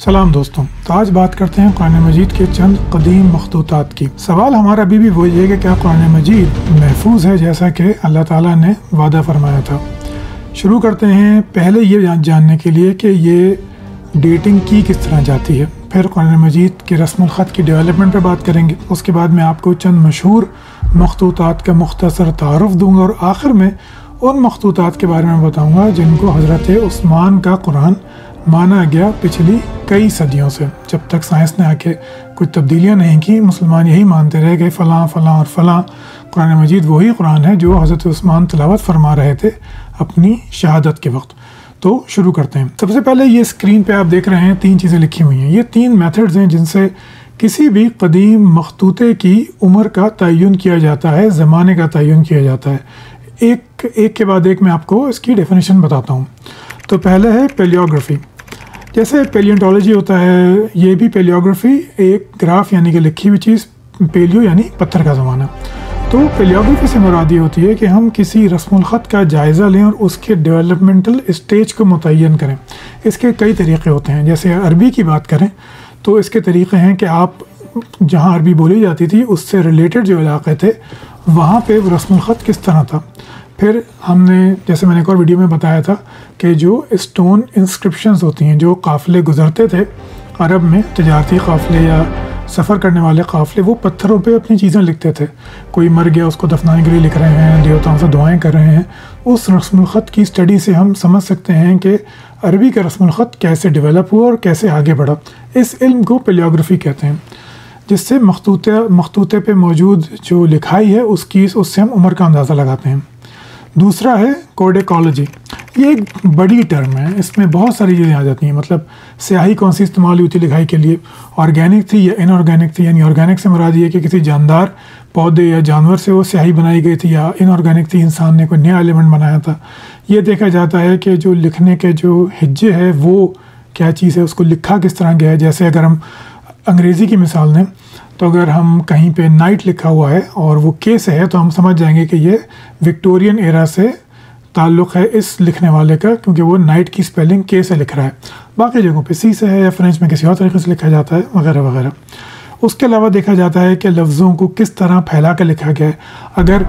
सलाम दोस्तों, तो आज बात करते हैं कुरान मजीद के चंद कदीम मखतूतात की। सवाल हमारा अभी भी वही है कि क्या कुरान मजीद महफूज है जैसा कि अल्लाह ताला ने वादा फरमाया था। शुरू करते हैं पहले ये जानने के लिए कि ये डेटिंग की किस तरह जाती है, फिर कुरान मजीद के रस्मुल ख़त की डेवलपमेंट पर बात करेंगे। उसके बाद मैं आपको चंद मशहूर मखतूतात का मुख्तसर तारुफ दूँगा और आखिर में उन मखतूतात के बारे में बताऊँगा जिनको हज़रत उस्मान का कुरान माना गया पिछली कई सदियों से। जब तक साइंस ने आके कुछ तब्दीलियाँ नहीं की, मुसलमान यही मानते रहे कि फ़लाँ फ़लाँ और फ़लाँ कुरान मजीद वही कुरान है जो हज़रत उस्मान तिलावत फरमा रहे थे अपनी शहादत के वक्त। तो शुरू करते हैं। सबसे पहले ये स्क्रीन पे आप देख रहे हैं 3 चीज़ें लिखी हुई हैं। ये 3 मेथड्स हैं जिनसे किसी भी कदीम मखतूते की उम्र का तयन किया जाता है, ज़माने का तयन किया जाता है। एक के बाद एक मैं आपको इसकी डेफिनेशन बताता हूँ। तो पहले है पेलियोग्राफी। जैसे पेलियोंटोलॉजी होता है, ये भी पेलियोग्राफी एक ग्राफ यानी कि लिखी हुई चीज़, पेलियो यानी पत्थर का ज़माना। तो पेलियोग्राफी से मुराद ये होती है कि हम किसी रस्मुल ख़त का जायज़ा लें और उसके डेवलपमेंटल स्टेज को मुतय्यन करें। इसके कई तरीक़े होते हैं। जैसे अरबी की बात करें तो इसके तरीक़े हैं कि आप जहाँ अरबी बोली जाती थी उससे रिलेटेड जो इलाक़े थे वहाँ पे रस्मुल ख़त किस तरह था। फिर हमने, जैसे मैंने एक और वीडियो में बताया था कि जो स्टोन इंस्क्रिप्शंस होती हैं, जो काफ़िले गुज़रते थे अरब में, तजारती काफ़िले या सफ़र करने वाले काफ़िले, वो पत्थरों पे अपनी चीज़ें लिखते थे। कोई मर गया, उसको दफनाने के लिए लिख रहे हैं, देवताओं से दुआएं कर रहे हैं। उस रस्मुल ख़त की स्टडी से हम समझ सकते हैं कि अरबी का रस्मुल ख़त कैसे डेवलप हुआ और कैसे आगे बढ़ा। इस इल्म को पेलियोग्राफी कहते हैं, जिससे मखतूते पे मौजूद जो लिखाई है उससे हम उम्र का अंदाज़ा लगाते हैं। दूसरा है कोडेकोलॉजी। ये एक बड़ी टर्म है, इसमें बहुत सारी चीज़ें आ जाती हैं। मतलब स्याही कौन सी इस्तेमाल हुई थी लिखाई के लिए, ऑर्गेनिक थी या इनऑर्गेनिक थी। यानी ऑर्गेनिक से मुराद ये कि किसी जानदार पौधे या जानवर से वो स्याही बनाई गई थी, या इनऑर्गेनिक थी, इंसान ने कोई नया एलिमेंट बनाया था। ये देखा जाता है कि जो लिखने के जो हिज्जे है वो क्या चीज़ है, उसको लिखा किस तरह गया है। जैसे अगर हम अंग्रेज़ी की मिसाल दें तो अगर हम कहीं पे नाइट लिखा हुआ है और वो के से है तो हम समझ जाएंगे कि ये विक्टोरियन एरा से ताल्लुक़ है इस लिखने वाले का, क्योंकि वो नाइट की स्पेलिंग के से लिख रहा है। बाकी जगहों पे सी से है या फ्रेंच में किसी और तरीके से लिखा जाता है, वगैरह वगैरह। उसके अलावा देखा जाता है कि लफ्ज़ों को किस तरह फैला कर लिखा गया है। अगर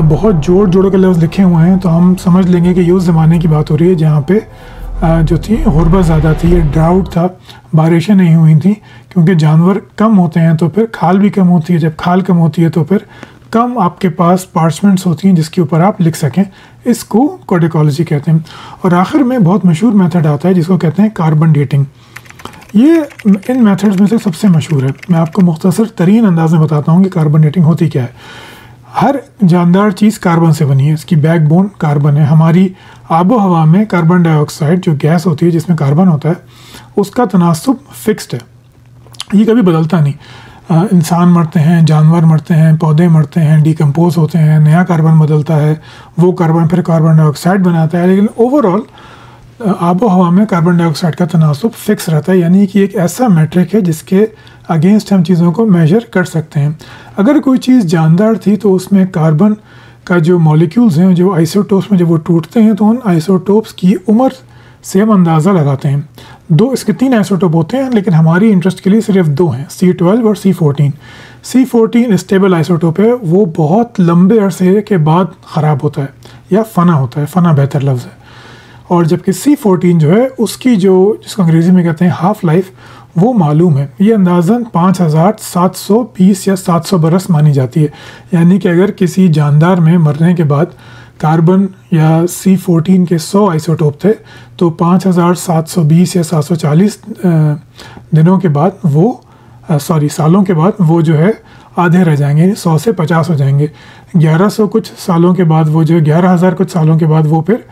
बहुत जोड़ के लफ्ज़ लिखे हुए हैं तो हम समझ लेंगे कि ये उस ज़माने की बात हो रही है जहाँ पे जो थी गुरबत ज़्यादा थी, ये ड्राउट था, बारिशें नहीं हुई थी। क्योंकि जानवर कम होते हैं तो फिर खाल भी कम होती है, जब खाल कम होती है तो फिर कम आपके पास पार्चमेंट्स होती हैं जिसके ऊपर आप लिख सकें। इसको कोडेकोलॉजी कहते हैं। और आखिर में बहुत मशहूर मेथड आता है जिसको कहते हैं कार्बन डेटिंग। ये इन मेथड्स में से सबसे मशहूर है। मैं आपको मुख्तसर तरीन अंदाज में बताता हूँ कि कार्बन डेटिंग होती क्या है। हर जानदार चीज़ कार्बन से बनी है, इसकी बैकबोन कार्बन है। हमारी आबो हवा में कार्बन डाइऑक्साइड जो गैस होती है जिसमें कार्बन होता है, उसका तनासुब फिक्स्ड है, ये कभी बदलता नहीं। इंसान मरते हैं, जानवर मरते हैं, पौधे मरते हैं, डिकम्पोज होते हैं, नया कार्बन बदलता है, वो कार्बन फिर कार्बन डाइऑक्साइड बनाता है। लेकिन ओवरऑल आबो हवा में कार्बन डाइऑक्साइड का तनासुब फिक्स रहता है। यानी कि एक ऐसा मैट्रिक है जिसके अगेंस्ट हम चीज़ों को मेजर कर सकते हैं। अगर कोई चीज़ जानदार थी तो उसमें कार्बन का जो मॉलिक्यूल्स हैं, जो आइसोटोप्स में जब वो टूटते हैं तो उन आइसोटोप्स की उम्र से हम अंदाज़ा लगाते हैं। इसके 3 आइसोटोप होते हैं, लेकिन हमारी इंटरेस्ट के लिए सिर्फ 2 हैं, C12 और C14। C14 स्टेबल आइसोटोप है, वो बहुत लंबे अरसे के बाद ख़राब होता है या फ़ना होता है, फ़ना बेहतर लफ्ज़ है। और जबकि C14 जो है उसकी जिसको अंग्रेज़ी में कहते हैं हाफ़ लाइफ, वो मालूम है। ये अंदाज़न 5720 या 700 बरस मानी जाती है। यानी कि अगर किसी जानदार में मरने के बाद कार्बन या C14 के 100 आइसोटोप थे तो 5720 या 740 दिनों के बाद सालों के बाद वो जो है आधे रह जाएंगे, 100 से 50 हो जाएंगे। 1100 कुछ सालों के बाद वो जो 11,000 कुछ सालों के बाद वो फिर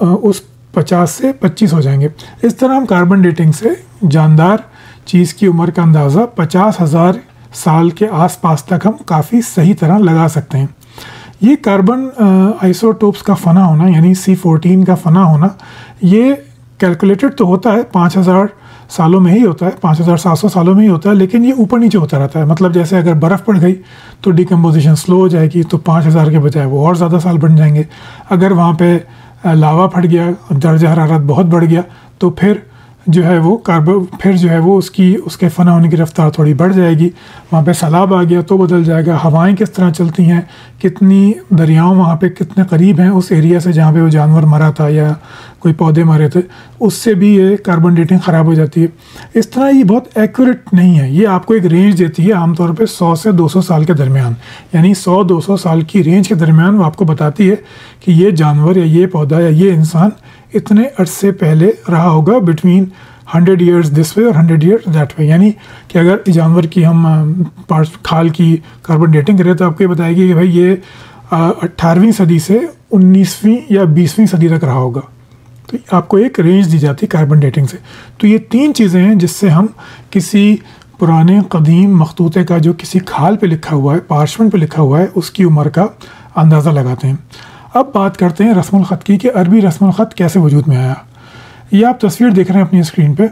उस 50 से 25 हो जाएंगे। इस तरह हम कार्बन डेटिंग से जानदार चीज़ की उम्र का अंदाज़ा 50,000 साल के आसपास तक हम काफ़ी सही तरह लगा सकते हैं। ये कार्बन आइसोटोप्स का फ़ना होना, यानी C14 का फ़ना होना, ये कैलकुलेटेड तो होता है 5,000 सालों में ही होता है, 5,700 सालों में ही होता है, लेकिन ये ऊपर नीचे होता रहता है। मतलब जैसे अगर बर्फ़ पड़ गई तो डिकम्पोजिशन स्लो हो जाएगी, तो 5,000 के बजाय वो और ज़्यादा साल बन जाएंगे। अगर वहाँ पे लावा फट गया, दर्जा हरारत बहुत बढ़ गया, तो फिर जो है वो फिर जो है वो उसके फना होने की रफ्तार थोड़ी बढ़ जाएगी। वहाँ पे सैलाब आ गया तो बदल जाएगा। हवाएं किस तरह चलती हैं, कितनी दरियाओं वहाँ पे कितने करीब हैं उस एरिया से जहाँ पे वो जानवर मरा था या कोई पौधे मरे थे, उससे भी ये कार्बन डेटिंग ख़राब हो जाती है। इस तरह ये बहुत एक्यूरेट नहीं है। ये आपको एक रेंज देती है आमतौर पे 100 से 200 साल के दरमियान, यानी 100-200 साल की रेंज के दरमियान वो आपको बताती है कि ये जानवर या ये पौधा या ये इंसान इतने अरसे पहले रहा होगा, बिटवीन 100 ईयर्स दिस वे और 100 ईयर्स दैट वे। यानी कि अगर जानवर की हम खाल की कार्बन डेटिंग करें तो आपको ये बताएगी कि भाई ये 18वीं सदी से 19वीं या 20वीं सदी तक रहा होगा। तो आपको एक रेंज दी जाती है कार्बन डेटिंग से। तो ये 3 चीज़ें हैं जिससे हम किसी पुराने कदीम मखतूते का जो किसी खाल पे लिखा हुआ है, पार्चमेंट पे लिखा हुआ है, उसकी उम्र का अंदाज़ा लगाते हैं। अब बात करते हैं रस्मुल ख़त की कि अरबी रस्मुल ख़त कैसे वजूद में आया। ये आप तस्वीर देख रहे हैं अपनी स्क्रीन पे।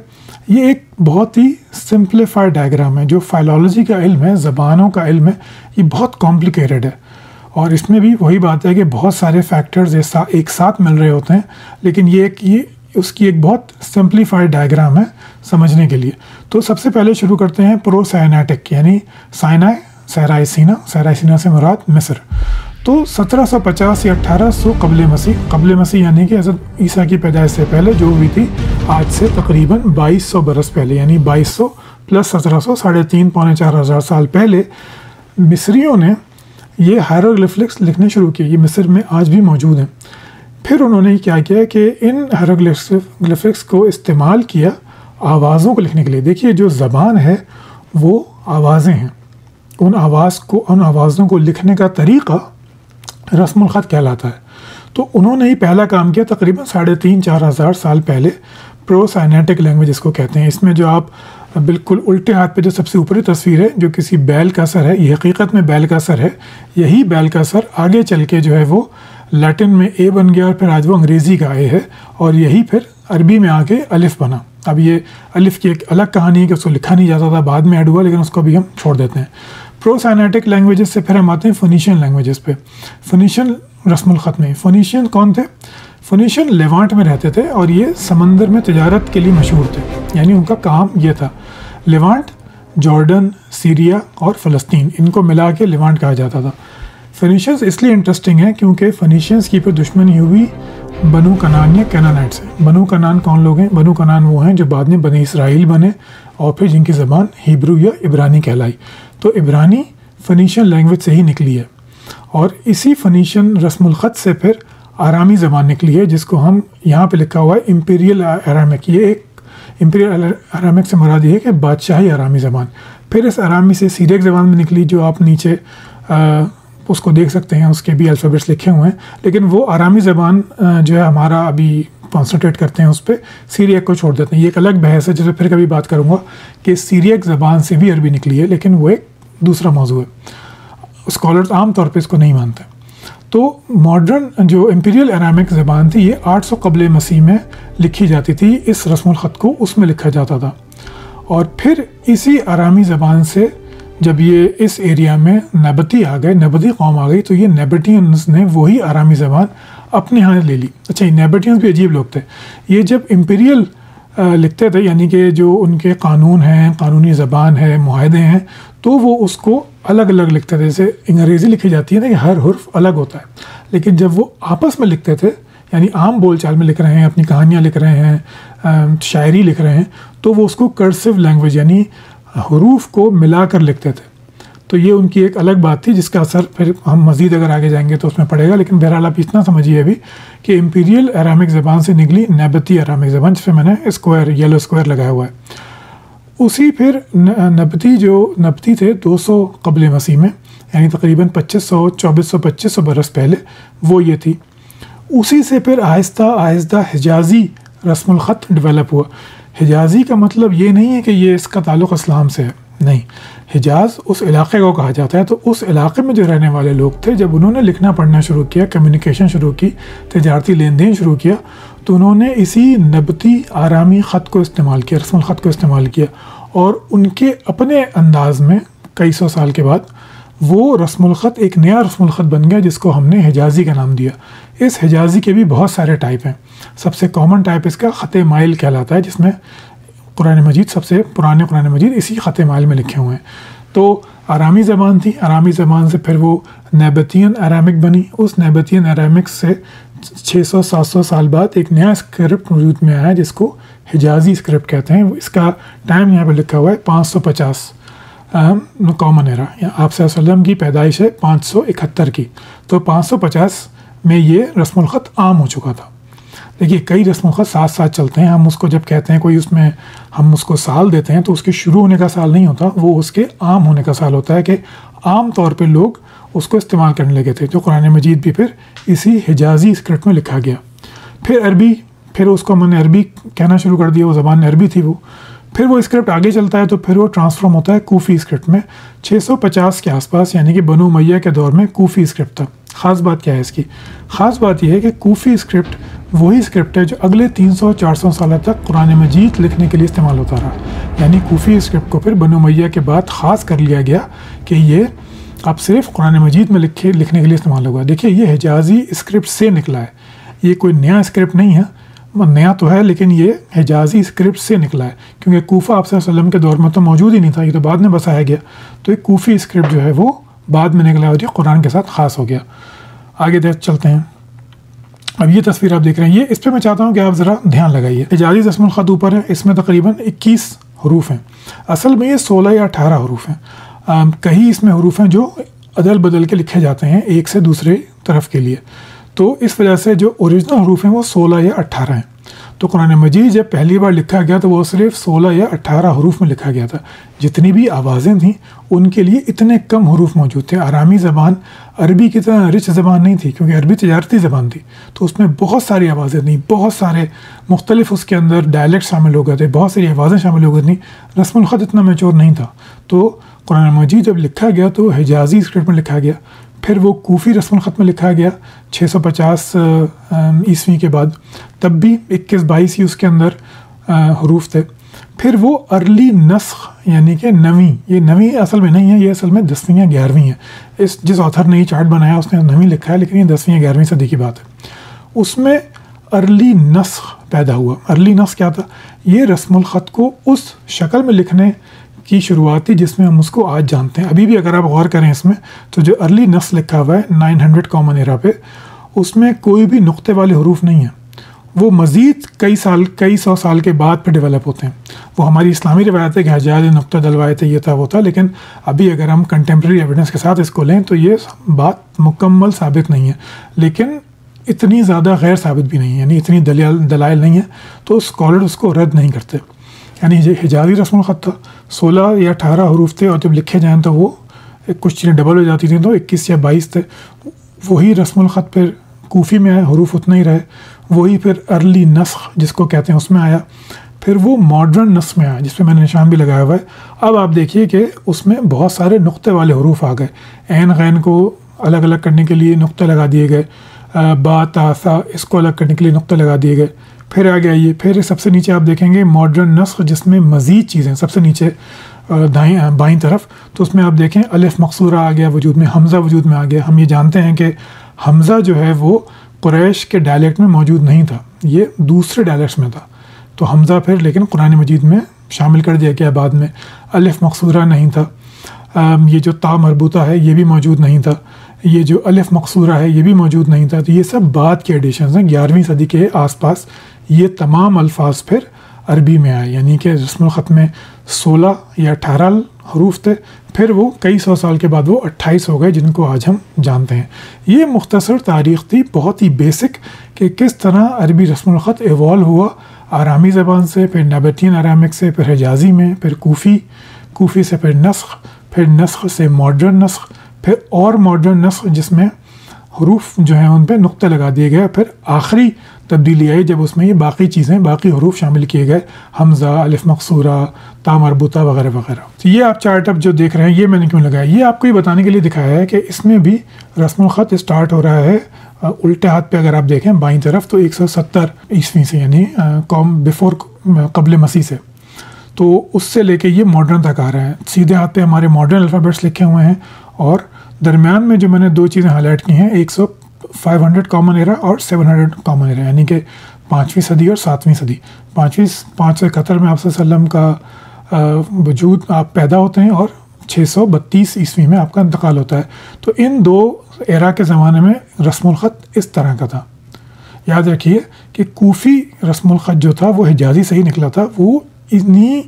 ये एक बहुत ही सिंप्लीफाइड डायग्राम है। जो फाइलॉलजी का इल्म है, ज़बानों का इल्म है, ये बहुत कॉम्प्लिकेटेड है और इसमें भी वही बात है कि बहुत सारे फैक्टर्स एक साथ मिल रहे होते हैं, लेकिन ये उसकी एक बहुत सिंप्लीफाइड डायग्राम है समझने के लिए। तो सबसे पहले शुरू करते हैं प्रोसाइनेटिक, यानी साइनाई, सहराइसीना से मुराद मिस्र। तो 1750 या 1800 कबल मसीह यानी कि हज़रत ईसा की पैदाइश से पहले जो हुई थी, आज से तकरीबन 2200 बरस पहले, यानी 2200 प्लस 1700, 3,500-4,000 साल पहले मिस्रियों ने ये हायरोग्लिफिक्स लिखने शुरू किए। ये मिस्र में आज भी मौजूद हैं। फिर उन्होंने क्या किया कि इन हायरोग्लिफिक्स को इस्तेमाल किया आवाज़ों को लिखने के लिए। देखिए जो ज़बान है वो आवाज़ें हैं, उन आवाज़ों को लिखने का तरीक़ा रस्मुल ख़त कहलाता है। तो उन्होंने ही पहला काम किया तकरीबन 3,500-4,000 साल पहले, प्रोसाइनेटिक लैंग्वेज इसको कहते हैं। इसमें जो आप बिल्कुल उल्टे हाथ पे जो सबसे ऊपरी तस्वीर है जो किसी बैल का सर है, ये हकीकत में बैल का सर है। यही बैल का सर आगे चल के जो है वो लैटिन में ए बन गया और फिर आज वो अंग्रेज़ी का ए है और यही फिर अरबी में आके अलिफ बना। अब ये अलिफ की एक अलग कहानी है कि उसको लिखा नहीं जाता था, बाद में ऐड हुआ, लेकिन उसको भी हम छोड़ देते हैं। प्रोसाइनेटिक लैंग्वेजेस से फिर हम आते हैं फोनीशियन लैंग्वेजेस पे। फोनीशियन रस्मुल ख़त में फोनीशियन कौन थे? फोनीशियन लेवांट में रहते थे और ये समंदर में तिजारत के लिए मशहूर थे, यानी उनका काम ये था। लेवांट, जॉर्डन, सीरिया और फ़लस्तीन, इनको मिला के लेवांट कहा जाता था। फ़िनीशियंस इसलिए इंटरेस्टिंग है क्योंकि फ़िनीशियंस की फिर दुश्मनी हुई बनु कनान या कैनानाइट से। बनु कनान कौन लोग हैं? बनु कनान वो हैं जो बाद में बनी इसराइल बने और फिर जिनकी ज़बान हिब्रू या इब्रानी कहलाई। तो इब्रानी फ़िनीशियन लैंग्वेज से ही निकली है और इसी फ़िनीशियन रस्मुल ख़त से फिर आरामी ज़बान निकली है, जिसको हम यहाँ पे लिखा हुआ है इम्पीरियल अरामिक। ये एक इम्पीरियल अरामिक से मुराद ये है कि बादशाही आरामी ज़बान। फिर इस आरामी से सीरियक ज़बान में निकली, जो आप नीचे उसको देख सकते हैं, उसके भी अल्फ़ाबेट्स लिखे हुए हैं। लेकिन वो आरामी ज़बान जो है हमारा अभी कॉन्सनट्रेट करते हैं उस पर, सीरियक को छोड़ देते हैं। ये एक अलग बहस है जिसे फिर कभी बात करूँगा कि सीरियक ज़बान से भी अरबी निकली है, लेकिन वो एक दूसरा मौजू है। स्कॉलर्स आम तौर पे इसको नहीं मानते। तो मॉडर्न जो इम्पीरियल अरामिक ज़बान थी ये 800 कबल मसीह में लिखी जाती थी। इस रस्मुल ख़त को उसमें लिखा जाता था और फिर इसी आरामी ज़बान से जब ये इस एरिया में नबती आ गए, नबती कौम आ गई, तो ये नेबेटियंस ने वही आरामी ज़बान अपने यहाँ ले ली। अच्छा, ये नेबेटियंस भी अजीब लोग थे। ये जब इम्पीरियल लिखते थे, यानी कि जो उनके कानून हैं, कानूनी ज़बान है, मुआहदे हैं, तो वो उसको अलग अलग लिखते थे। जैसे अंग्रेज़ी लिखी जाती है ना कि हर हुर्फ अलग होता है, लेकिन जब वो आपस में लिखते थे, यानी आम बोलचाल में लिख रहे हैं, अपनी कहानियाँ लिख रहे हैं, शायरी लिख रहे हैं, तो वो उसको कर्सिव लैंग्वेज यानी हरूफ को मिलाकर लिखते थे। तो ये उनकी एक अलग बात थी जिसका असर फिर हम मज़ीद अगर आगे जाएंगे तो उसमें पड़ेगा। लेकिन बहरहाल आप इतना समझिए अभी कि इम्पीरियल अरामिक ज़बान से निकली नबती अरामिक ज़बान, जिसमें मैंने स्क्वायर येलो स्क्वायर लगाया हुआ है। उसी फिर नबती थे 200 कबल मसीह में, यानी तकरीबन 2400 बरस पहले वो ये थी। उसी से फिर आहिस्ता आहिस्ता हिजाज़ी रस्मुल ख़त डेवलप हुआ। हिजाज़ी का मतलब ये नहीं है कि ये इसका ताल्लुक़ इस्लाम से है, नहीं। हिजाज़ उस इलाक़े को कहा जाता है। तो उस इलाक़े में जो रहने वाले लोग थे, जब उन्होंने लिखना पढ़ना शुरू किया, कम्युनिकेशन शुरू की, तिजारती लेन देन शुरू किया, तो उन्होंने इसी नबती आरामी ख़त को इस्तेमाल किया, रस्मुल ख़त को इस्तेमाल किया और उनके अपने अंदाज़ में कई सौ साल के बाद वो रस्मुल ख़त एक नया रस्मुल ख़त बन गया जिसको हमने हिजाज़ी का नाम दिया। इस हिजाज़ी के भी बहुत सारे टाइप हैं। सबसे कॉमन टाइप इसका ख़त माइल कहलाता है, जिसमें कुरान मजीद सबसे पुराने कुरान मजीद इसी ख़त माइल में लिखे हुए हैं। तो आरामी ज़बान थी, आरामी ज़बान से फिर वो नैबतियन अरामिक बनी। उस नैबतियन अरामिक से 600-700 साल बाद एक नया स्क्रिप्ट वजूद में आया जिसको हिजाज़ी स्क्रिप्ट कहते हैं। इसका टाइम यहाँ पे लिखा हुआ है 550 कॉमन एरा। आप सल्लम की पैदाइश है 571 की, तो 550 में ये रस्मुल ख़त आम हो चुका था। देखिए, कई रस्मुल ख़त साथ साथ चलते हैं। हम उसको जब कहते हैं कोई उसमें हम उसको साल देते हैं तो उसके शुरू होने का साल नहीं होता, वो उसके आम होने का साल होता है कि आम तौर पे लोग उसको इस्तेमाल करने लगे थे। जो कुरान मजीद भी फिर इसी हिजाज़ी स्क्रिप्ट में लिखा गया। फिर अरबी, फिर उसको मैंने अरबी कहना शुरू कर दिया, वो ज़बान अरबी थी वो। फिर वो स्क्रिप्ट आगे चलता है तो फिर वो ट्रांसफॉर्म होता है कूफ़ी स्क्रिप्ट में 650 के आसपास, यानी कि बनु उमय्या के दौर में कूफ़ी स्क्रिप्ट था। ख़ास बात क्या है इसकी? ख़ास बात यह है कि कूफ़ी स्क्रिप्ट वही स्क्रिप्ट है जो अगले 300-400 साल तक कुरान मजीद लिखने के लिए इस्तेमाल होता रहा। यानी कूफ़ी स्क्रिप्ट को फिर बनु उमय्या के बाद ख़ास कर लिया गया कि ये अब सिर्फ कुरान मजीद में लिखने के लिए इस्तेमाल होगा। देखिए, ये हिजाज़ी स्क्रिप्ट से निकला है, ये कोई नया स्क्रिप्ट नहीं है। नया तो है लेकिन ये हिजाज़ी स्क्रिप्ट से निकला है, क्योंकि कूफ़ा आप सल्लम के दौर में तो मौजूद ही नहीं था, ये तो बाद में बसाया गया। तो एक कूफ़ी स्क्रिप्ट जो है वो बाद में निकला और ये कुरान के साथ ख़ास हो गया। आगे देख चलते हैं। अब ये तस्वीर आप देख रहे हैं, ये इस पर मैं चाहता हूँ कि आप ज़रा ध्यान लगाइए। हिजाज़ी रस्मुल ख़त ऊपर है, इसमें तकरीबन 21 हरूफ हैं। असल में ये 16 या 18 हरूफ हैं। कई इसमें हरूफ हैं जो अदल बदल के लिखे जाते हैं एक से दूसरे तरफ के लिए, तो इस वजह से जो ओरिजिनल हरूफ हैं वो 16 या 18 हैं। तो कुरान मजीद जब पहली बार लिखा गया तो वो सिर्फ 16 या 18 हरूफ में लिखा गया था। जितनी भी आवाज़ें थीं उनके लिए इतने कम हरूफ मौजूद थे। आरामी ज़बान अरबी की तरह रिच ज़बान नहीं थी, क्योंकि अरबी तजारती ज़बान थी, तो उसमें बहुत सारी आवाज़ें थीं, बहुत सारे मुख्तलिफ उसके अंदर डायलेक्ट शामिल हो गए थे, बहुत सारी आवाज़ें शामिल हो गई थी। रस्मुल ख़त इतना मैच्योर नहीं था। तो कुरान मजीद जब लिखा गया तो हिजाज़ी स्क्रिप्ट में लिखा गया, फिर वो कूफ़ी रस्मुल ख़त में लिखा गया 650 ईस्वी के बाद, तब भी 21-22 ही उसके अंदर हरूफ थे। फिर वो अर्ली नस्ख यानी कि नवीं, ये नवीं असल में नहीं है, ये असल में 10वीं या 11वीं है। इस जिस ऑथर ने ये चार्ट बनाया उसने नवीं लिखा है, लेकिन ये 10वीं या 11वीं सदी की बात है। उसमें अर्ली नस्ख पैदा हुआ। अर्ली नस्ख क्या था? ये रस्मुल ख़त को उस शक्ल में लिखने की शुरुआत थी जिसमें हम उसको आज जानते हैं। अभी भी अगर आप गौर करें इसमें, तो जो अर्ली नस्ल लिखा हुआ है 900 कॉमन एरा पे, उसमें कोई भी नुक्ते वाले हरूफ नहीं है। वो मज़ीद कई सौ साल के बाद फिर डेवलप होते हैं। वो हमारी इस्लामी रवायत है कि हजाज नुक्ता डलवाए थे, ये था वो था, लेकिन अभी अगर हम कंटेम्प्रेरी एविडेंस के साथ इसको लें तो ये बात मुकम्मल साबित नहीं है, लेकिन इतनी ज़्यादा गैर साबित भी नहीं है, यानी इतनी दलाइल नहीं है, तो स्कॉलर उसको रद्द नहीं करते। यानी हिजाज़ी रस्मुल ख़त था, 16 या 18 हरूफ थे, और जब लिखे जाएँ तो वो कुछ चीज़ें डबल हो जाती थी, तो 21 या 22 थे। वही रस्मुल ख़त फिर कूफ़ी में आया, हरूफ उतना ही रहे। वही फिर अर्ली नस्ख जिसको कहते हैं उसमें आया। फिर वो मॉडर्न नस्ख में आया, जिस पर मैंने निशान भी लगाया हुआ है। अब आप देखिए कि उसमें बहुत सारे नुक्ते वाले हरूफ आ गए। ऐन गैन को अलग अलग करने के लिए नुक्ते लगा दिए गए, बा ता सा इसको अलग करने के लिए नुक्ते लगा दिए गए। फिर आ गया ये, फिर सबसे नीचे आप देखेंगे मॉडर्न नस्ख, जिसमें मज़ीद चीज़ें सबसे नीचे बाईं तरफ, तो उसमें आप देखें अलिफ मकसूरा आ गया वजूद में, हमज़ा वजूद में आ गया। हम ये जानते हैं कि हमज़ा जो है वो कुरैश के डायलेक्ट में मौजूद नहीं था, ये दूसरे डायलेक्ट्स में था। तो हमज़ा फिर लेकिन कुरान मजीद में शामिल कर दिया गया बाद में। अलिफ मकसूरा नहीं था, ये जो ता मरबूता है ये भी मौजूद नहीं था, ये जो अलिफ मकसूरा है ये भी मौजूद नहीं था। तो ये सब बाद के एडिशंस हैं। 11वीं सदी के आसपास ये तमाम अल्फाज फिर अरबी में आए, यानी कि रस्मुल ख़त में 16 या 18 हरूफ थे, फिर वो कई सौ साल के बाद वो 28 हो गए, जिनको आज हम जानते हैं। ये मुख्तसर तारीख़ थी, बहुत ही बेसिक, कि किस तरह अरबी रस्मुल ख़त एवॉल्व हुआ आरामी ज़बान से, फिर नबतियन अरामिक से, फिर हिजाज़ी में, फिर कूफ़ी से फिर नस्ख, फिर नस्ख से मॉडर्न नस्ख, फिर और मॉडर्न नस्ख जिसमें हरूफ जो हैं उन पर नुक्ते लगा दिए गए। फिर आखिरी तब्दीली आई जब उसमें ये बाकी चीज़ें, बाकी हरूफ शामिल किए गए, हमज़ा, अलिफ मकसूरा, ता मरबूता वगैरह वगैरह। तो ये आप चार्ट अब जो देख रहे हैं ये मैंने क्यों लगाया, ये आपको ये बताने के लिए दिखाया है कि इसमें भी रस्मुल ख़त स्टार्ट हो रहा है उल्टे हाथ पे। अगर आप देखें बाईं तरफ तो 170 ईस्वी से, यानी बिफोर कबल मसीह से। तो उससे लेके ये मॉडर्न तक आ रहा है। सीधे हाथ पे हमारे मॉडर्न अल्फ़ाबेट्स लिखे हुए हैं और दरमियान में जो मैंने दो चीज़ें हाईलाइट की हैं, 500 कॉमन एरा और 700 कॉमन एरा, यानी कि 5वीं सदी और 7वीं सदी। 571 में आप सल्लम का वजूद आप पैदा होते हैं और 632 ईस्वी में आपका इंतकाल होता है। तो इन दो एरा के ज़माने में रस्मुल ख़त इस तरह का था। याद रखिए कि कूफ़ी रस्मुल ख़त जो था वो हिजाज़ी से ही निकला था। वो इन्हीं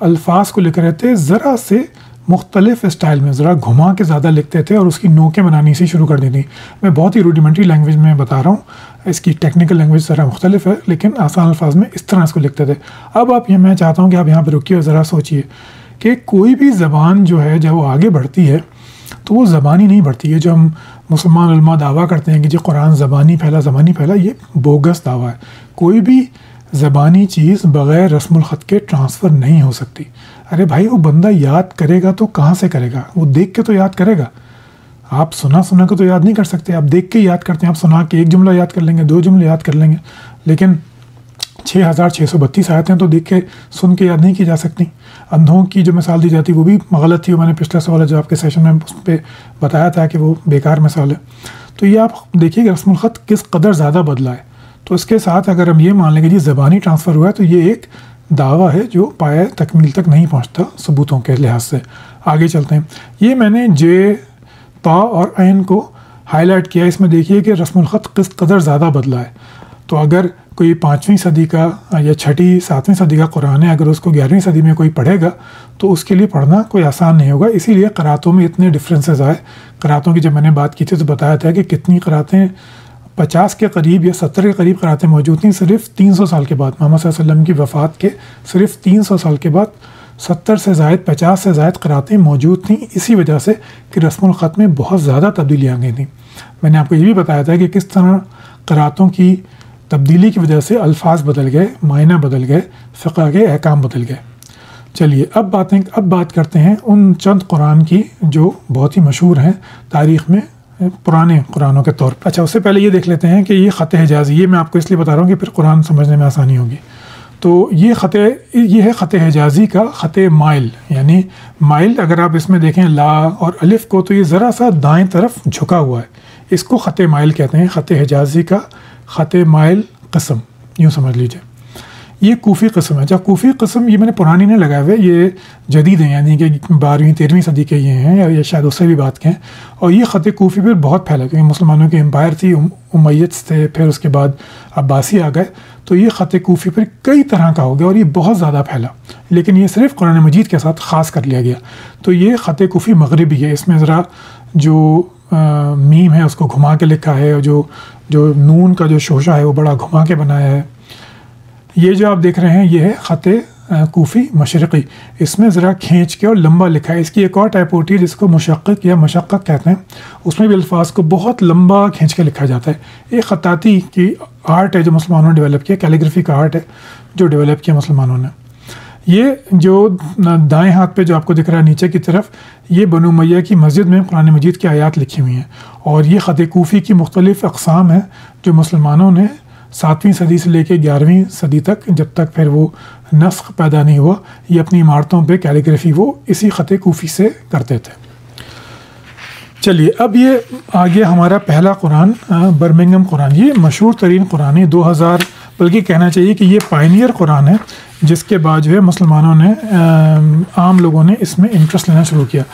अल्फाज को लिख रहे थे, ज़रा से मुख्तलिफ स्टाइल में, ज़रा घुमा के ज़्यादा लिखते थे और उसकी नोकें बनानी से शुरू कर दी थी। मैं बहुत ही रूडिमेंट्री लैंग्वेज में बता रहा हूँ, इसकी टेक्निकल लैंग्वेज ज़रा मुख्तलिफ है, लेकिन आसान अल्फाज में इस तरह इसको लिखते थे। अब आप ये, मैं चाहता हूँ कि आप यहाँ पर रुकिए और ज़रा सोचिए कि कोई भी ज़बान जो है जब वो आगे बढ़ती है तो वो ज़बानी नहीं बढ़ती है। जो हम मुसलमान उलमा दावा करते हैं कि जो कुरान ज़बानी फैला, ये बोगस दावा है। कोई भी ज़बानी चीज़ बग़ैर रस्मुल ख़त के ट्रांसफ़र नहीं हो सकती। अरे भाई, वो बंदा याद करेगा तो कहाँ से करेगा? वो देख के तो याद करेगा। आप सुना के तो याद नहीं कर सकते, आप देख के याद करते हैं। आप सुना के एक जुमला याद कर लेंगे, 2 जुमले याद कर लेंगे, लेकिन 6632 आयतें तो देख के सुन के याद नहीं की जा सकती। अंधों की जो मिसाल दी जाती वो भी गलत थी। मैंने पिछला सवाल जो आपके सेशन में उस पर बताया था कि वो बेकार मिसाल है। तो ये आप देखिए कि रस्मुल ख़त किस कदर ज़्यादा बदला है। तो इसके साथ अगर हम ये मान लेंगे जी ज़बानी ट्रांसफ़र हुआ है, तो ये एक दावा है जो पाया तकमील तक नहीं पहुंचता सबूतों के लिहाज से। आगे चलते हैं। ये मैंने जे, ता और ऐन को हाईलाइट किया। इसमें देखिए कि रस्मुल ख़त किस कदर ज़्यादा बदला है। तो अगर कोई 5वीं सदी का या 6ठी 7वीं सदी का कुरान है, अगर उसको 11वीं सदी में कोई पढ़ेगा तो उसके लिए पढ़ना कोई आसान नहीं होगा। इसीलिए क़रातों में इतने डिफरेंसेस आए। क़रातों की जब मैंने बात की थी तो बताया था कि कितनी क़रातें 50 के करीब या 70 के करीब क़रातें मौजूद थी सिर्फ 300 साल के बाद। मोहम्मद सल्लल्लाहु अलैहि वसल्लम की वफ़ात के सिर्फ 300 साल के बाद 70 से ज़ायद 50 से ज़ायद क़रातें मौजूद थीं। इसी वजह से कि रस्मुल ख़त में बहुत ज़्यादा तब्दीलियाँ आ गई थी। मैंने आपको ये भी बताया था कि किस तरह क़रातों की तब्दीली की वजह से अल्फाज बदल गए, मायना बदल गए, फ़िक़्ह के अहकाम बदल गए। चलिए अब बात करते हैं उन चंद कुरान की जो बहुत ही मशहूर हैं तारीख़ में, पुराने कुरानों के तौर पर। अच्छा, उससे पहले ये देख लेते हैं कि ये ख़त हिजाज़ी, ये मैं आपको इसलिए बता रहा हूँ कि फिर कुरान समझने में आसानी होगी। तो ये है ख़त हिजाज़ी का ख़त माइल, यानी माइल अगर आप इसमें देखें ला और अलिफ़ को, तो ये ज़रा सा दाएं तरफ झुका हुआ है। इसको ख़त माइल कहते हैं। ख़त हिजाज़ी का ख़त माइल क़िस्म, यूँ समझ लीजिए। ये कूफ़ी क़िस्म है। जब कूफ़ी क़िस्म ये मैंने पुरानी नहीं लगाए हुए, ये जदीद हैं, यानी कि 12वीं 13वीं सदी के ये हैं, या शायद उससे भी बात के हैं। और ये ख़त कूफ़ी पर बहुत फैला, क्योंकि मुसलमानों की एम्पायर थी, उमय्यद थे, फिर उसके बाद अब्बासी आ गए, तो ये ख़त कूफ़ी पर कई तरह का हो गया और ये बहुत ज़्यादा फैला। लेकिन ये सिर्फ़ कुरान मजीद के साथ ख़ास कर लिया गया। तो ये ख़त कूफ़ी मग़रिबी है। इसमें ज़रा जो मीम है उसको घुमा के लिखा है, और जो नून का जो शोशा है वो बड़ा घुमा के बनाया है। ये जो आप देख रहे हैं ये है ख़त कूफ़ी मशरक़ी। इसमें ज़रा खींच के और लंबा लिखा है। इसकी एक और टाइप होती है जिसको मुशक्क़क़ या मशक्क़क़ कहते हैं। उसमें भी अल्फाज़ को बहुत लंबा खींच के लिखा जाता है। एक ख़त्ताती की आर्ट है जो मुसलमानों ने डेवलप किया, कैलीग्राफी का आर्ट है जो डेवलप किया मुसलमानों ने। ये जो दाएं हाथ पे जो आपको दिख रहा है नीचे की तरफ, ये बनु उमय्या की मस्जिद में कुरान मजीद की आयात लिखी हुई हैं। और ये ख़त कूफ़ी की मुख्तलिफ़ अक़साम है जो मुसलमानों ने 7वीं सदी से लेकर 11वीं सदी तक, जब तक फिर वो नस्ख़ पैदा नहीं हुआ, ये अपनी इमारतों पे कैलीग्राफी वो इसी ख़त कूफ़ी से करते थे। चलिए अब ये आ गया हमारा पहला कुरान, बर्मिंघम कुरान। ये मशहूर तरीन कुरान है, 2000, बल्कि कहना चाहिए कि ये पायनियर कुरान है, जिसके बाद जो है मुसलमानों ने, आम लोगों ने इसमें इंटरेस्ट लेना शुरू किया।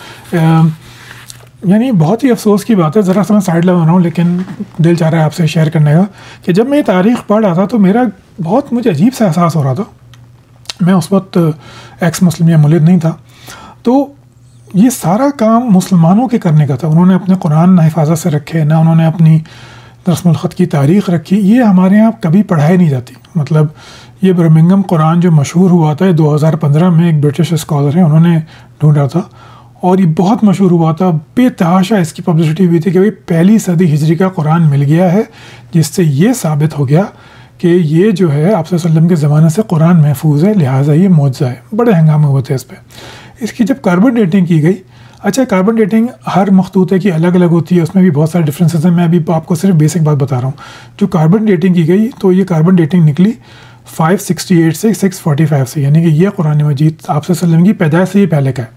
यानी बहुत ही अफसोस की बात है, ज़रा सा मैं साइड लगा रहा हूँ, लेकिन दिल चाह रहा है आपसे शेयर करने का कि जब मैं ये तारीख़ पढ़ रहा था तो मुझे अजीब सा एहसास हो रहा था। मैं उस वक्त एक्स मुस्लिम या मुलिद नहीं था। तो ये सारा काम मुसलमानों के करने का था। उन्होंने अपने कुरान ना हिफाजत से रखे, ना उन्होंने अपनी रस्मुल ख़त की तारीख़ रखी। ये हमारे यहाँ कभी पढ़ाई नहीं जाती। मतलब ये बर्मिंघम कुरान जो मशहूर हुआ था, 2015 में एक ब्रिटिश स्कॉलर हैं उन्होंने ढूंढा था, और ये बहुत मशहूर हुआ था। बेतहाशा इसकी पब्लिसिटी हुई थी कि भाई 1ली सदी हिजरी का कुरान मिल गया है, जिससे ये साबित हो गया कि ये जो है आप वसल्लम के ज़माने से कुरान महफूज है, लिहाजा ये मौजज़ा है। बड़े हंगामे हुए थे इस पर। इसकी जब कार्बन डेटिंग की गई, अच्छा कार्बन डेटिंग हर मखतूते की अलग अलग होती है, उसमें भी बहुत सारे डिफरेंसेस हैं। मैं अभी आपको सिर्फ बेसिक बात बता रहा हूँ। जो कार्बन डेटिंग की गई, तो ये कार्बन डेटिंग निकली 568 से 645 से, यानी कि ये कुरान मजीद आप वसल्लम की पैदाइश से ही पहले का है,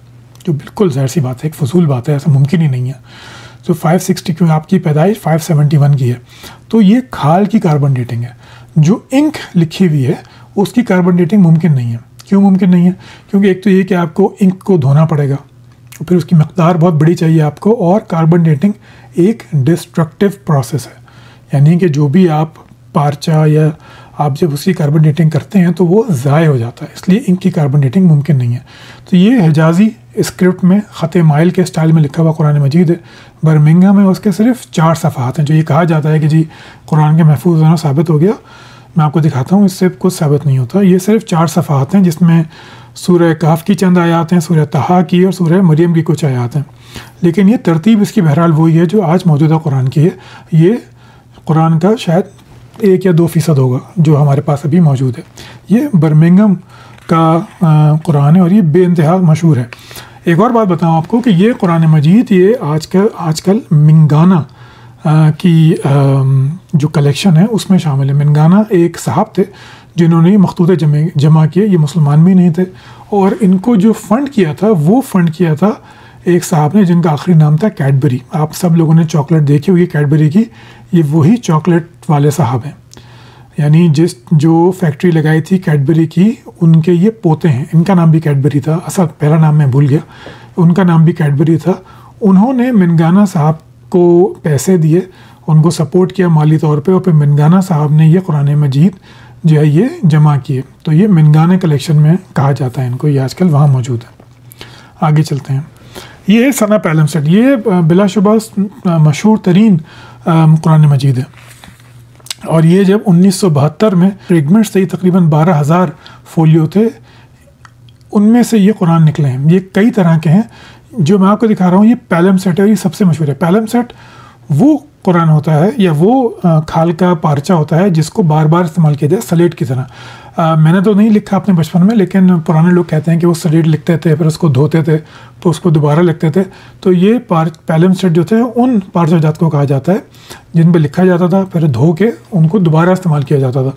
जो बिल्कुल ज़ाहिर सी बात है, एक फजूल बात है, ऐसा मुमकिन ही नहीं है। तो 560 क्यों, आपकी पैदाइश 571 की है, तो ये खाल की कार्बन डेटिंग है। जो इंक लिखी हुई है उसकी कार्बन डेटिंग मुमकिन नहीं है। क्यों मुमकिन नहीं है? क्योंकि एक तो ये कि आपको इंक को धोना पड़ेगा, फिर उसकी मकदार बहुत बड़ी चाहिए आपको, और कार्बन डेटिंग एक डिस्ट्रक्टिव प्रोसेस है, यानी कि जो भी आप पार्चा या आप जब उसकी कार्बन डेटिंग करते हैं तो वो ज़ाय हो जाता है, इसलिए इंक की कार्बन डेटिंग मुमकिन नहीं है। तो ये हिजाजी स्क्रिप्ट में ख़त माइल के स्टाइल में लिखा हुआ कुरान मजीद है। बर्मिंघम में उसके सिर्फ 4 सफ़हात हैं। जो ये कहा जाता है कि जी कुरान के महफूज होना साबित हो गया, मैं आपको दिखाता हूँ, इससे कुछ साबित नहीं होता। ये सिर्फ 4 सफ़हात हैं, जिसमें सूरह कहफ की चंद आयात हैं, सूरह तहा की और सूरह मरियम की कुछ आयात हैं। लेकिन ये तरतीब इसकी बहरहाल वही है जो आज मौजूदा कुरान की है। ये कुरान का शायद 1 या 2% होगा जो हमारे पास अभी मौजूद है। ये बर्मिंघम का कुरान है और ये बेइंतहा मशहूर है। एक और बात बताऊँ आपको कि ये कुरान मजीद ये आजकल मिंगाना की जो कलेक्शन है उसमें शामिल है। मिंगाना एक साहब थे जिन्होंने मखतूत जमा किए, ये मुसलमान भी नहीं थे, और इनको जो फ़ंड किया था वो फ़ंड किया था एक साहब ने जिनका आखिरी नाम था कैडबरी। आप सब लोगों ने चॉकलेट देखी हुई कैडबरी की, ये वही चॉकलेट वाले साहब हैं, यानी जो फैक्ट्री लगाई थी कैडबरी की उनके ये पोते हैं। इनका नाम भी कैडबरी था, असल पहला नाम मैं भूल गया, उनका नाम भी कैडबरी था। उन्होंने मिंगाना साहब को पैसे दिए, उनको सपोर्ट किया माली तौर पे, और फिर मिंगाना साहब ने ये कुरान मजीद जो है ये जमा किए। तो ये मिंगाना कलेक्शन में कहा जाता है इनको, ये आजकल वहाँ मौजूद है। आगे चलते हैं। ये है सना पैलमसेट, ये बिलाशुबा मशहूर तरीन कुरान मजीद है, और ये जब 1972 में फ्रेगमेंट्स से तकरीबन 12,000 फोलियो थे, उनमें से ये कुरान निकले हैं। ये कई तरह के हैं, जो मैं आपको दिखा रहा हूँ ये पैलमसेट है, ये सबसे मशहूर है। पैलमसेट वो कुरान होता है या वो खाल का पार्चा होता है जिसको बार बार इस्तेमाल किया जाए, सलेट की तरह। मैंने तो नहीं लिखा अपने बचपन में, लेकिन पुराने लोग कहते हैं कि वो सलेट लिखते थे, फिर उसको धोते थे, तो उसको दोबारा लिखते थे। तो ये पैलमसेट जो थे उन पार्चा जात को कहा जाता है जिन पर लिखा जाता था, फिर धो के उनको दोबारा इस्तेमाल किया जाता था।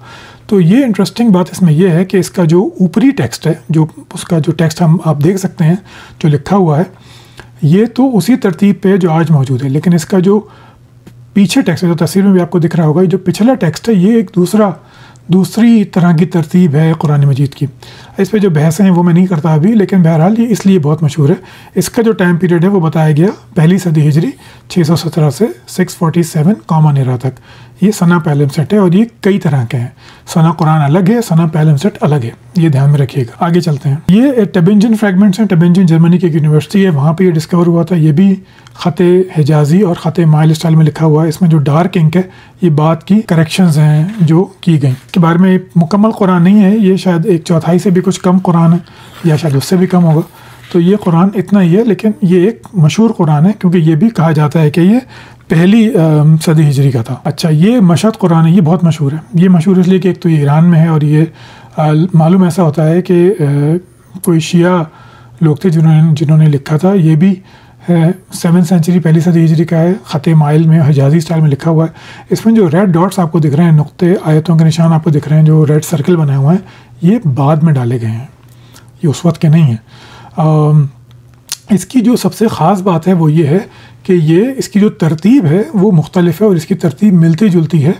तो ये इंटरेस्टिंग बात इसमें यह है कि इसका जो ऊपरी टेक्स्ट है, जो उसका जो टेक्स्ट आप देख सकते हैं जो लिखा हुआ है, ये तो उसी तरतीब पे जो आज मौजूद है, लेकिन इसका जो पीछे टेक्स्ट है, जो तस्वीर में भी आपको दिख रहा होगा, जो पिछला टेक्स्ट है ये एक दूसरी तरह की तरतीब है कुरान मजीद की। इस पे जो बहस हैं वो मैं नहीं करता अभी, लेकिन बहरहाल ये इसलिए बहुत मशहूर है। इसका जो टाइम पीरियड है वो बताया गया पहली सदी हिजरी 617 से 647 कॉमन एरा तक। ये सना पैलमसेट है और ये कई तरह के हैं। सना कुरान अलग है, सना पैलमसेट अलग है, ये ध्यान में रखिएगा। आगे चलते हैं। ये टेबिंजन फ्रेगमेंट्स हैं। टेबिंजन जर्मनी की एक यूनिवर्सिटी है, वहाँ पे ये डिस्कवर हुआ था। ये भी ख़त हिजाजी और ख़त माइल स्टाइल में लिखा हुआ है। इसमें जो डार्क इंक है ये बात की करेक्शंस हैं जो की गई के बारे में। मुकम्मल कुरान नहीं है ये, शायद 1/4 से भी कुछ कम कुरान है या शायद उससे भी कम होगा। तो ये कुरान इतना ही है, लेकिन ये एक मशहूर कुरान है क्योंकि ये भी कहा जाता है कि ये पहली सदी हिजरी का था। अच्छा, ये मशहद कुरान है, ये बहुत मशहूर है। ये मशहूर इसलिए कि एक तो ये ईरान में है और ये मालूम ऐसा होता है कि कोई शिया लोग थे जिन्होंने लिखा था। ये भी 7th सेंचुरी पहली सदी हिजरी का है। ख़त माइल में हिजाजी स्टाइल में लिखा हुआ है। इसमें जो रेड डॉट्स आपको दिख रहे हैं, नुक्ते आयतों के निशान आपको दिख रहे हैं, जो रेड सर्कल बनाए हुए हैं, ये बाद में डाले गए हैं, ये उस वक्त के नहीं हैं। इसकी जो सबसे ख़ास बात है वो ये है कि ये इसकी जो तरतीब है वो मुख्तलिफ है और इसकी तरतीब मिलती जुलती है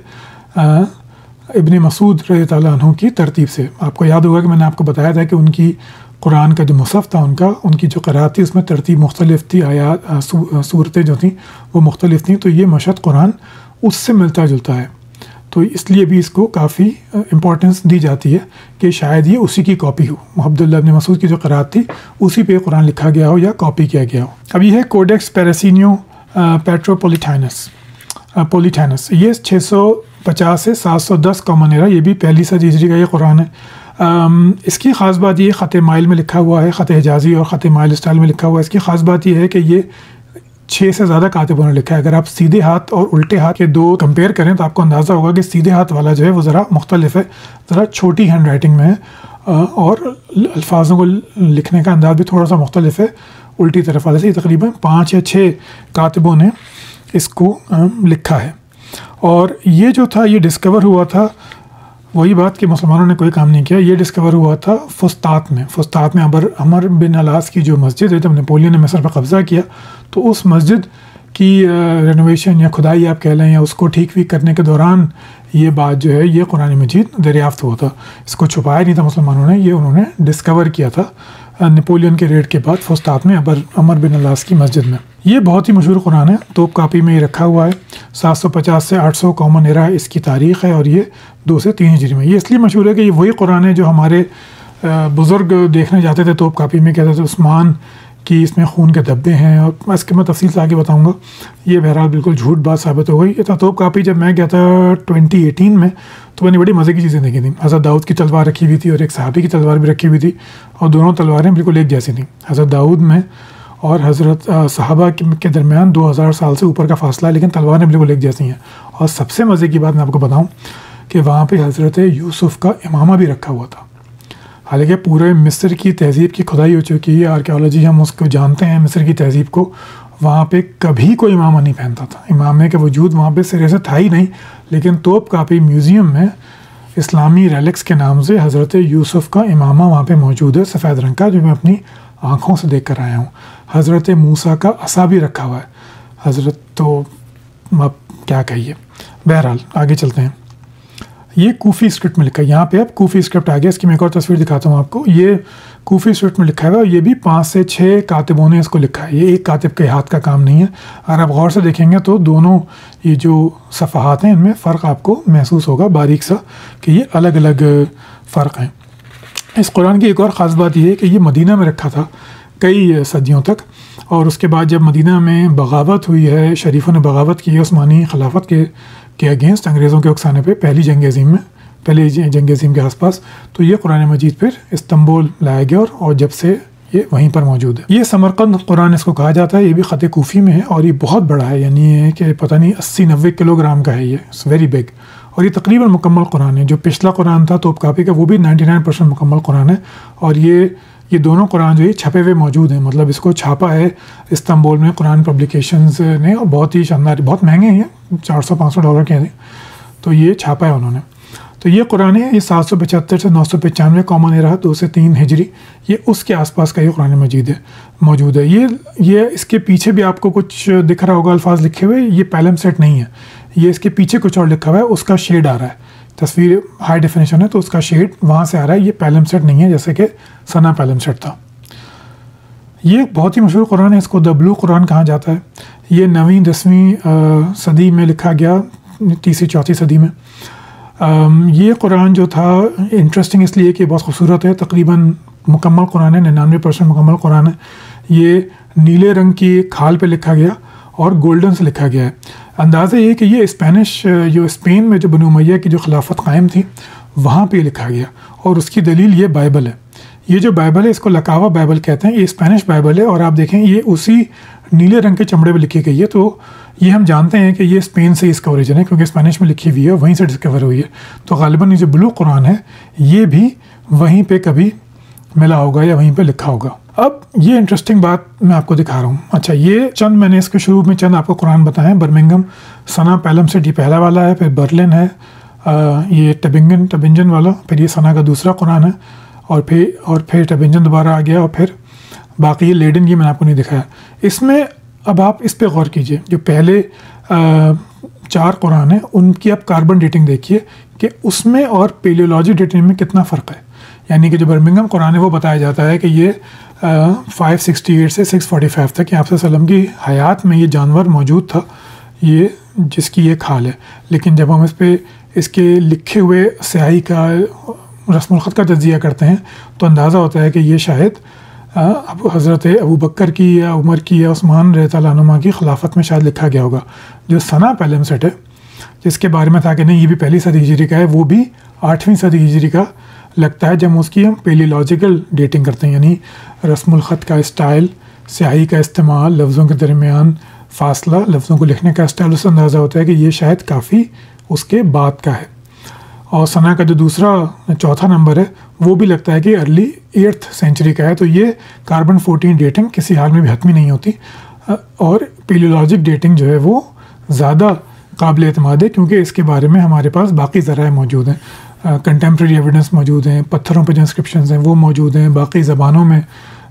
इब्न मसूद रज़ी अल्लाह अन्हु की तरतीब से। आपको याद होगा कि मैंने आपको बताया था कि उनकी कुरान का जो मुसहफ़ था उनकी जो क़राअत थी उसमें तरतीब मुख्तलिफ थी, आयात सूरतें जो थीं वो मुख्तलिफ थीं। तो ये मशहद कुरान उससे मिलता जुलता है, तो इसलिए भी इसको काफ़ी इम्पोर्टेंस दी जाती है कि शायद ये उसी की कॉपी हो। अब्दुल्लाह इब्न मसूद की जो क़राअत थी उसी पे कुरान लिखा गया हो या कॉपी किया गया हो। अब ये है कोडेक्स पेरेसिनियो पोलिटानस। ये 650 से 710 कॉमन एरा, ये भी पहली सदी हिजरी का ये कुरान है। इसकी ख़ास बात ये ख़त माइल में लिखा हुआ है, ख़त हिजाजी और ख़त माइल स्टाइल में लिखा हुआ है। इसकी ख़ास बात ये है कि ये 6 से ज़्यादा कातिबों ने लिखा है। अगर आप सीधे हाथ और उल्टे हाथ के दो कंपेयर करें तो आपको अंदाज़ा होगा कि सीधे हाथ वाला जो है वो ज़रा मुख्तलिफ है, ज़रा छोटी हैंड राइटिंग में है और अल्फाजों को लिखने का अंदाज़ भी थोड़ा सा मुख्तलिफ है उल्टी तरफ वाले से। तकरीबन 5 या 6 कातिबों ने इसको लिखा है। और ये जो था ये डिस्कवर हुआ था वही बात कि मुसलमानों ने कोई काम नहीं किया। ये डिस्कवर हुआ था फुस्तात में अमर बिन अलास की जो मस्जिद है, जब नेपोलियन ने मिस्र पर कब्ज़ा किया तो उस मस्जिद की रेनोवेशन या खुदाई आप कह लें या उसको ठीक करने के दौरान ये बात जो है ये कुरान मजीद दरियाफ्त हुआ था। इसको छुपाया नहीं था मुसलमानों ने, ये उन्होंने डिस्कवर किया था नेपोलियन के रेड के बाद फुस्तात में अमर बिन अलास की मस्जिद में। ये बहुत ही मशहूर कुरान है, तोप कापी में ये रखा हुआ है। 750 से 800 कॉमन एरा इसकी तारीख़ है और ये 2 से 3 हिजरी में। ये इसलिए मशहूर है कि ये वही कुरान है जो हमारे बुज़ुर्ग देखने जाते थे तोप कापी में, कहते थे उस्मान कि इसमें खून के धब्बे हैं, और इसके मैं तफसील से आगे बताऊंगा। ये बहरहाल बिल्कुल झूठ बात साबित हो गई। ये तोप कापी जब मैं गया था 2018 में तो मैंने बड़ी मज़े की चीज़ें देखी थी। हज़रत दाऊद की तलवार रखी हुई थी और एक सहाबी की तलवार भी रखी हुई थी और दोनों तलवारें बिल्कुल एक जैसी थी। हज़रत दाऊद में और हज़रत सहाबा के दरमियान 2000 साल से ऊपर का फासला है, लेकिन तलवारें बिल्कुल एक जैसी हैं। और सबसे मज़े की बात मैं आपको बताऊँ कि वहाँ पर हज़रत यूसुफ़ का इमामा भी रखा हुआ था। हालांकि पूरे मिस्र की तहज़ीब की खुदाई हो चुकी है, आर्कियोलॉजी हम उसको जानते हैं मिस्र की तहज़ीब को। वहाँ पे कभी कोई इमामा नहीं पहनता था, इमामे के वजूद वहाँ पे सिरे से था ही नहीं। लेकिन तोप कापी म्यूज़ियम में इस्लामी रेलिक्स के नाम से हज़रत यूसुफ़ का इमामा वहाँ पे मौजूद है, सफ़ेद रंग का, जो मैं अपनी आँखों से देख कर आया हूँ। हज़रत मूसा का असा भी रखा हुआ है। हज़रत तो अब क्या कहिए। बहरहाल आगे चलते हैं। ये कूफ़ी स्क्रिप्ट में लिखा है, यहाँ पे अब कूफ़ी स्क्रिप्ट आ गया। इसकी मैं एक और तस्वीर दिखाता हूँ आपको। ये कूफ़ी स्क्रिप्ट में लिखा है और ये भी 5 से 6 कातिबों ने इसको लिखा है। ये एक कातिब के हाथ का काम नहीं है। अगर आप गौर से देखेंगे तो दोनों ये जो सफ़हात हैं इनमें फ़र्क आपको महसूस होगा बारीक सा, कि ये अलग अलग फ़र्क हैं। इस कुरान की एक और ख़ास बात ये है कि ये मदीना में रखा था कई सदियों तक, और उसके बाद जब मदीना में बगावत हुई है, शरीफों ने बगावत की है उस्मानी खिलाफत के अगेंस्ट, अंग्रेज़ों के उकसाने पे, पहली जंग अज़ीम के आसपास, तो ये कुरान मजीद फिर इस्तांबुल लाया गया और जब से ये वहीं पर मौजूद है। ये समरकंद कुरान इसको कहा जाता है। ये भी ख़त कूफ़ी में है और ये बहुत बड़ा है, यानी ये कि पता नहीं 80-90 किलोग्राम का है। ये इट्स वेरी बिग और ये तकरीबन मुकम्मल कुरान है। जो पिछला कुरान था तोप कापी का वो भी 99% मुकम्मल कुरान है। और ये दोनों कुरान जो है छपे हुए मौजूद हैं, मतलब इसको छापा है इस्तांबुल में कुरान पब्लिकेशंस ने, और बहुत ही शानदार, बहुत महंगे हैं, ये $400-500 के हैं, तो ये छापा है उन्होंने। तो ये कुरान है, ये 775 से 995 कॉमन एरा 2 से 3 हिजरी, ये उसके आसपास का ये कुरान मजीद है मौजूद है। ये इसके पीछे भी आपको कुछ दिख रहा होगा अल्फाज लिखे हुए, ये पैलम सेट नहीं है, ये इसके पीछे कुछ और लिखा हुआ है, उसका शेड आ रहा है। तस्वीर हाई डेफिनेशन है तो उसका शेड वहाँ से आ रहा है, ये पैलम सेट नहीं है जैसे कि सना पैलम सेट था। ये बहुत ही मशहूर कुरान है, इसको द ब्लू कुरान कहा जाता है। ये 9वीं 10वीं सदी में लिखा गया, 3री-4थी सदी में। ये कुरान जो था इंटरेस्टिंग इसलिए कि बहुत खूबसूरत है, तकरीबन मुकम्मल कुरान है, 99% मुकम्मल कुरान है। ये नीले रंग की खाल पे लिखा गया और गोल्डन से लिखा गया है। अंदाज़ा ये कि ये स्पेनिश, जो स्पेन में जो बनु उमैया की जो खिलाफत कायम थी वहाँ पे लिखा गया, और उसकी दलील ये बाइबल है। ये जो बाइबल है इसको लकावा बाइबल कहते हैं, ये स्पेनिश बाइबल है, और आप देखें ये उसी नीले रंग के चमड़े पर लिखी गई है। तो ये हम जानते हैं कि ये स्पेन से इसका ओरिजिन है, क्योंकि स्पेनिश में लिखी हुई है, वहीं से डिस्कवर हुई है। तो ग़ालिबन ये जो ब्लू कुरान है ये भी वहीं पे कभी मिला होगा या वहीं पे लिखा होगा। अब ये इंटरेस्टिंग बात मैं आपको दिखा रहा हूँ। अच्छा, ये चंद मैंने इसके शुरू में चंद आपको कुरान बताए। बर्मिंघम सना पैलम सेट ये पहला वाला है, फिर बर्लिन है, ये टबिंजन वाला, फिर ये सना का दूसरा कुरान है, और फिर टबिंजन दोबारा आ गया, और फिर बाकी ये लेडन की मैंने आपको नहीं दिखाया। इसमें अब आप इस पे गौर कीजिए, जो पहले 4 कुरान हैं उनकी आप कार्बन डेटिंग देखिए कि उसमें और पेलियोलॉजी डेटिंग में कितना फ़र्क है। यानी कि जो बर्मिंघम कुरान है वो बताया जाता है कि ये 568 से 645 तक कि आपसे सल्लम की हयात में ये जानवर मौजूद था, ये जिसकी ये खाल है। लेकिन जब हम इस पे इसके लिखे हुए स्याही का, रस्मुल ख़त का तज्ज़िया करते हैं तो अंदाज़ा होता है कि ये शायद अब हज़रत अबू बकर की या उमर की या उस्मान रज़ियल्लाहु अन्हुमा की खिलाफत में शायद लिखा गया होगा। जो सना पैलम सेट है जिसके बारे में था कि नहीं ये भी पहली सदी हिजरी का है, वो भी 8वीं सदी हिजरी का लगता है, जब उसकी हम पेलियोलॉजिकल डेटिंग करते हैं, यानी रस्मुल ख़त का स्टाइल, स्याही का इस्तेमाल, लफ्ज़ों के दरमियान फासला, लफ्ज़ों को लिखने का स्टाइल, उससे अंदाज़ा होता है कि ये शायद काफ़ी उसके बाद का है। और सना का जो दूसरा चौथा नंबर है वो भी लगता है कि अर्ली 8th सेंचुरी का है। तो ये कार्बन 14 डेटिंग किसी हाल में भी हतमी नहीं होती, और पेलियोलॉजिक डेटिंग जो है वो ज़्यादा काबिल एतमाद है, क्योंकि इसके बारे में हमारे पास बाकी ज़राए मौजूद हैं। कंटेम्प्रेरी एविडेंस मौजूद हैं, पत्थरों पे जो इंस्क्रिप्शंस हैं वो मौजूद हैं, बाकी ज़बानों में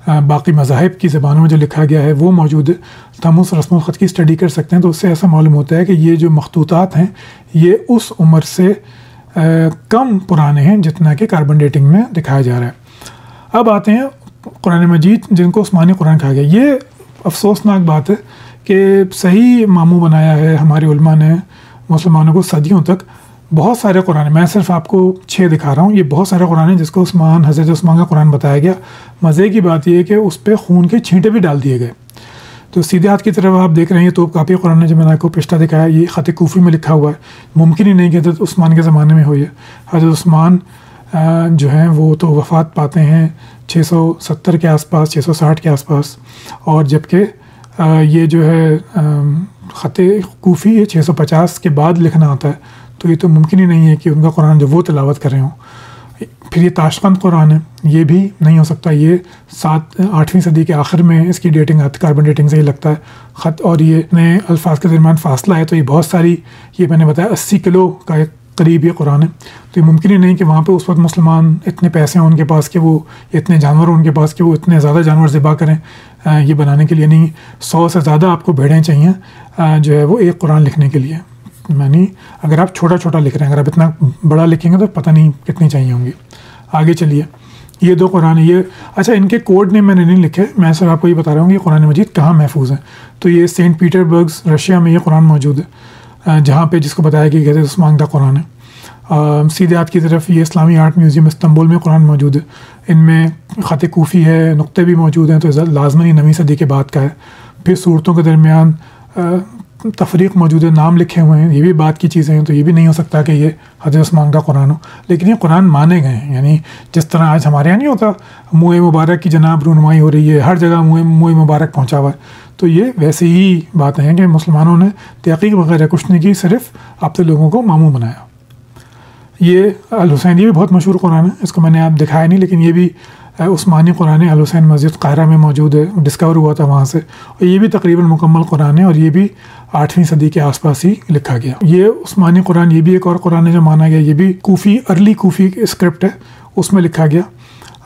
बाकी मज़ाहिब की ज़बानों में जो लिखा गया है वो मौजूद है। तो हम उस रस्म ख़त की स्टडी कर सकते हैं। तो उससे ऐसा मालूम होता है कि ये जो मखतूतात हैं ये उस उम्र से कम पुराने हैं जितना कि कार्बन डेटिंग में दिखाया जा रहा है। अब आते हैं कुरान मजीद जिनको उस्मानी कुरान कहा गया। ये अफसोसनाक बात है कि सही मामू बनाया है हमारे उलमा ने मुसलमानों को सदियों तक। बहुत सारे कुरान, मैं सिर्फ आपको 6 दिखा रहा हूँ, ये बहुत सारे कुरान हैं जिसको हज़रत उस्मान का कुरान बताया गया। मज़े की बात यह है कि उस पर खून के छींटे भी डाल दिए गए। तो सीधे हाथ की तरफ आप देख रहे हैं तो काफ़ी कुरान है जो मैंने आपको पिछला दिखाया, ये ख़त कूफ़ी में लिखा हुआ है। मुमकिन ही नहीं कि हज़रत उस्मान के ज़माने में हो। ये हज़रत उस्मान जो हैं वो तो वफ़ात पाते हैं 670 के आसपास, 660 के आसपास, और जबकि ये जो है ख़त कूफ़ी है 650 के बाद लिखना आता है। तो ये तो मुमकिन ही नहीं है कि उनका कुरान जो वो तिलावत कर रहे हों। फिर ये ताशकंद कुरान है, ये भी नहीं हो सकता। ये 7-8वीं सदी के आखिर में इसकी डेटिंग आती, कार्बन डेटिंग से ही लगता है ख़त। और ये नए अल्फाज के दरमियान फासला है, तो ये बहुत सारी, ये मैंने बताया 80 किलो का एक करीब ये कुरान है। तो ये मुमकिन ही नहीं कि वहाँ पे उस वक्त मुसलमान इतने पैसे हों उनके पास कि वो इतने जानवर हों उनके पास कि वो इतने ज़्यादा जानवर ज़िबा करें ये बनाने के लिए। नहीं, 100 से ज़्यादा आपको भेड़ें चाहिए जो है वो एक कुरान लिखने के लिए। यानी अगर आप छोटा छोटा लिख रहे हैं, अगर आप इतना बड़ा लिखेंगे तो पता नहीं कितनी चाहिए होंगी। आगे चलिए, ये 2 कुरान है ये। अच्छा, इनके कोड ने मैंने नहीं लिखे, मैं सिर्फ आपको ये बता रहा हूँ कि कुरान मजीद कहाँ महफूज है। तो ये सेंट पीटरबर्ग रशिया में ये कुरान मौजूद है, जहाँ पे जिसको बताया कि हज़रत उस्मान का कुरान है। सीधे हाथ की तरफ ये इस्लामी आर्ट म्यूज़ियम इस्तांबुल में कुरान मौजूद है। इनमें ख़त कूफ़ी है, नुक्ते भी मौजूद हैं, तो लाजमी 9वीं सदी के बाद का है। फिर सूरतों के दरमियान तफरीक मौजूद है, नाम लिखे हुए हैं, ये भी बात की चीज़ें हैं। तो ये भी नहीं हो सकता कि ये हज़रत उस्मान का कुरान हो, लेकिन ये कुरान माने गए हैं। यानी जिस तरह आज हमारे यहाँ नहीं होता मुँह मुबारक की जनाब रूनुमाई हो रही है, हर जगह मुँह मुबारक पहुँचा हुआ है, तो ये वैसे ही बातें हैं कि मुसलमानों ने तहक़ीक़ वगैरह कुछ नहीं की, सिर्फ आप तो लोगों को मामू बनाया। ये अल हुसैन, ये भी बहुत मशहूर कुरान है, इसको मैंने आप दिखाया नहीं, लेकिन ये भी उस्मानी कुरान है, अल हुसैन मस्जिद कायरा में मौजूद है, डिस्कवर हुआ था वहाँ से। और ये भी तकरीबन मुकम्मल कुरान है, और ये भी 8वीं सदी के आसपास ही लिखा गया। ये उस्मानी कुरान, ये भी एक और कुरान है जो माना गया, ये भी कूफ़ी, अर्ली कूफ़ी स्क्रिप्ट है, उसमें लिखा गया।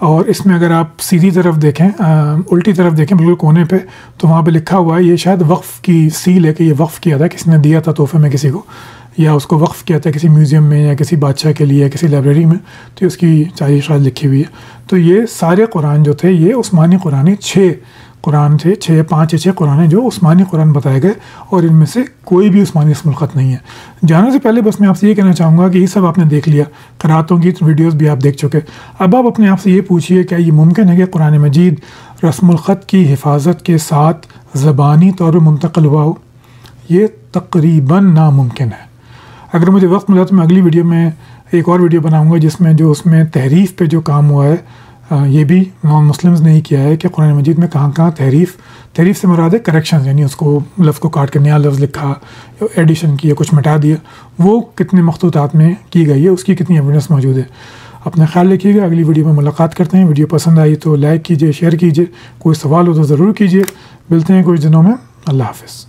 और इसमें अगर आप सीधी तरफ देखें, उल्टी तरफ देखें बिल्कुल कोने पे, तो वहाँ पे लिखा हुआ है, ये शायद वक्फ़ की सील है कि ये वक्फ़ किया था, किसी ने दिया था तोहफे में किसी को, या उसको वक्फ़ किया था किसी म्यूज़ियम में या किसी बादशाह के लिए या किसी लाइब्रेरी में, तो उसकी तारीख़ शायद लिखी हुई है। तो ये सारे कुरान जो थे ये उस्मानी कुरान, 6 कुरान थे, 5 कुरान हैं जो उस्मानी कुरान बताए गए, और इनमें से कोई भी उस्मानी रस्मुल ख़त नहीं है। जाने से पहले बस मैं आपसे ये कहना चाहूँगा कि ये सब आपने देख लिया, क़राअतों की वीडियोस भी आप देख चुके। अब आप अपने आप से ये पूछिए, क्या ये मुमकिन है कि कुरान मजीद रस्मुल ख़त की हिफाजत के साथ ज़बानी तौर पर मुंतक़िल हुआ हो? ये तकरीबन नामुमकिन है। अगर मुझे वक्त मिला तो मैं अगली वीडियो में एक और वीडियो बनाऊँगा जिसमें जो उसमें तहरीफ़ पे जो काम हुआ है, ये भी नॉन मुस्लिम्स ने ही किया है कि कुरान मजीद में कहाँ कहाँ तहरीफ़ से मुराद है करेक्शन, यानी उसको लफ्ज़ को काट कर नया लफ्ज़ लिखा, एडिशन किया, कुछ मिटा दिया, वो कितने मखतूतात में की गई है, उसकी कितनी एविडेंस मौजूद है। अपना ख्याल रखिएगा, अगली वीडियो में मुलाकात करते हैं। वीडियो पसंद आई तो लाइक कीजिए, शेयर कीजिए, कोई सवाल हो तो ज़रूर कीजिए। मिलते हैं कुछ दिनों में। अल्लाह हाफ़िज़।